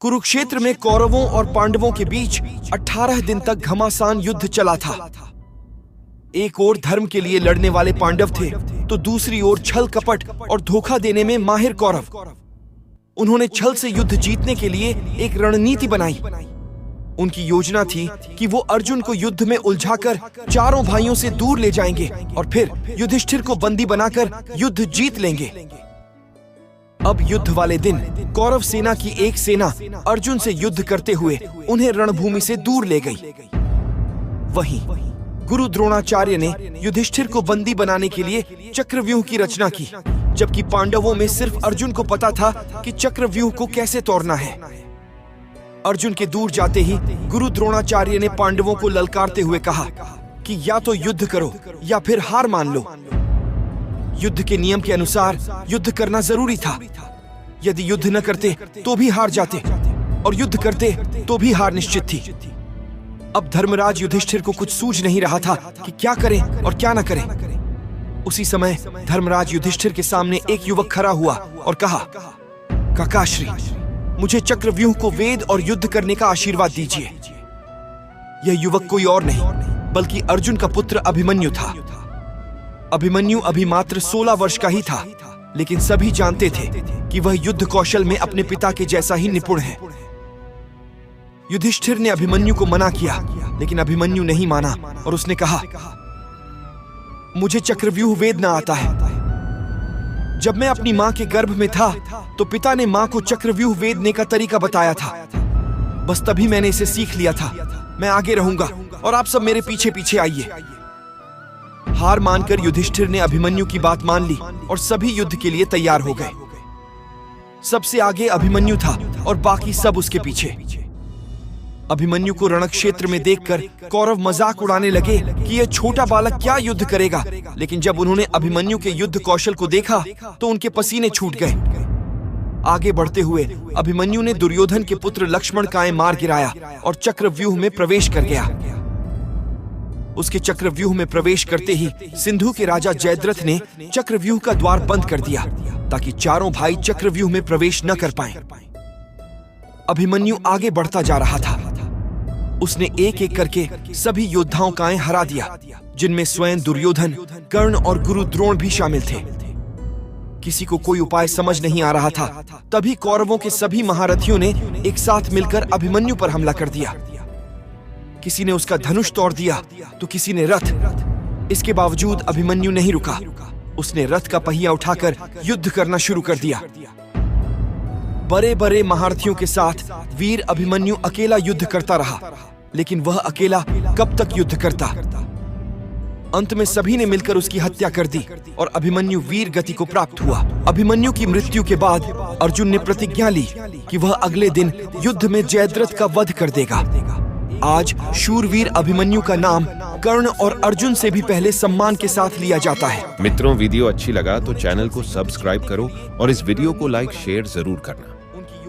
कुरुक्षेत्र में कौरवों और पांडवों के बीच 18 दिन तक घमासान युद्ध चला था। एक ओर धर्म के लिए लड़ने वाले पांडव थे, तो दूसरी ओर छल कपट और धोखा देने में माहिर कौरव। उन्होंने छल से युद्ध जीतने के लिए एक रणनीति बनाई। उनकी योजना थी कि वो अर्जुन को युद्ध में उलझाकर चारों भाइयों से दूर ले जाएंगे और फिर युधिष्ठिर को बंदी बनाकर युद्ध जीत लेंगे। अब युद्ध वाले दिन कौरव सेना की एक सेना अर्जुन से युद्ध करते हुए उन्हें रणभूमि से दूर ले गई। वहीं गुरु द्रोणाचार्य ने युधिष्ठिर को बंदी बनाने के लिए चक्रव्यूह की रचना की, जबकि पांडवों में सिर्फ अर्जुन को पता था कि चक्रव्यूह को कैसे तोड़ना है। अर्जुन के दूर जाते ही गुरु द्रोणाचार्य ने पांडवों को ललकारते हुए कहा कि या तो युद्ध करो या फिर हार मान लो। युद्ध के नियम के अनुसार युद्ध करना जरूरी था। यदि युद्ध न करते तो भी हार जाते और युद्ध करते तो भी हार निश्चित थी। अब धर्मराज युधिष्ठिर को कुछ सूझ नहीं रहा था कि क्या करें और क्या न करें। उसी समय धर्मराज युधिष्ठिर के सामने एक युवक खड़ा हुआ और कहा, काकाश्री, मुझे चक्रव्यूह को वेद और युद्ध करने का आशीर्वाद दीजिए। यह युवक कोई और नहीं बल्कि अर्जुन का पुत्र अभिमन्यु था। अभिमन्यु अभी मात्र 16 वर्ष का ही था, लेकिन सभी जानते थे कि वह युद्ध कौशल में अपने पिता के जैसा ही निपुण है। युधिष्ठिर ने अभिमन्यु को मना किया, लेकिन अभिमन्यु नहीं माना और उसने कहा, मुझे चक्रव्यूह वेद न आता है। जब मैं अपनी मां के गर्भ में था तो पिता ने मां को चक्रव्यूह वेदने का तरीका बताया था। बस तभी मैंने इसे सीख लिया था। मैं आगे रहूंगा और आप सब मेरे पीछे पीछे आइए। हार मानकर युधिष्ठिर ने अभिमन्यु की बात मान ली और सभी युद्ध के लिए तैयार हो गए। सबसे आगे अभिमन्यु था और बाकी सब उसके पीछे। अभिमन्यु को रणक्षेत्र में देखकर कौरव मजाक उड़ाने लगे कि यह छोटा बालक क्या युद्ध करेगा, लेकिन जब उन्होंने अभिमन्यु के युद्ध कौशल को देखा तो उनके पसीने छूट गए। आगे बढ़ते हुए अभिमन्यु ने दुर्योधन के पुत्र लक्ष्मण का मार गिराया और चक्रव्यूह में प्रवेश कर गया। उसके चक्रव्यूह में प्रवेश करते ही सिंधु के राजा जयद्रथ ने चक्रव्यूह का द्वार बंद कर दिया ताकि चारों भाई चक्रव्यूह में प्रवेश न कर पाएं। अभिमन्यु आगे बढ़ता जा रहा था। उसने एक एक करके सभी योद्धाओं का हरा दिया, जिनमें स्वयं दुर्योधन, कर्ण और गुरु द्रोण भी शामिल थे। किसी को कोई उपाय समझ नहीं आ रहा था। तभी कौरवों के सभी महारथियों ने एक साथ मिलकर अभिमन्यु पर हमला कर दिया। किसी ने उसका धनुष तोड़ दिया तो किसी ने रथ। इसके बावजूद अभिमन्यु नहीं रुका। उसने रथ का पहिया उठाकर युद्ध करना शुरू कर दिया। बड़े बड़े महारथियों के साथ वीर अभिमन्यु अकेला युद्ध करता रहा, लेकिन वह अकेला कब तक युद्ध करता। अंत में सभी ने मिलकर उसकी हत्या कर दी और अभिमन्यु वीर गति को प्राप्त हुआ। अभिमन्यु की मृत्यु के बाद अर्जुन ने प्रतिज्ञा ली कि वह अगले दिन युद्ध में जयद्रथ का वध कर देगा। आज शूरवीर अभिमन्यु का नाम कर्ण और अर्जुन से भी पहले सम्मान के साथ लिया जाता है। मित्रों, वीडियो अच्छी लगा तो चैनल को सब्सक्राइब करो और इस वीडियो को लाइक शेयर जरूर करना।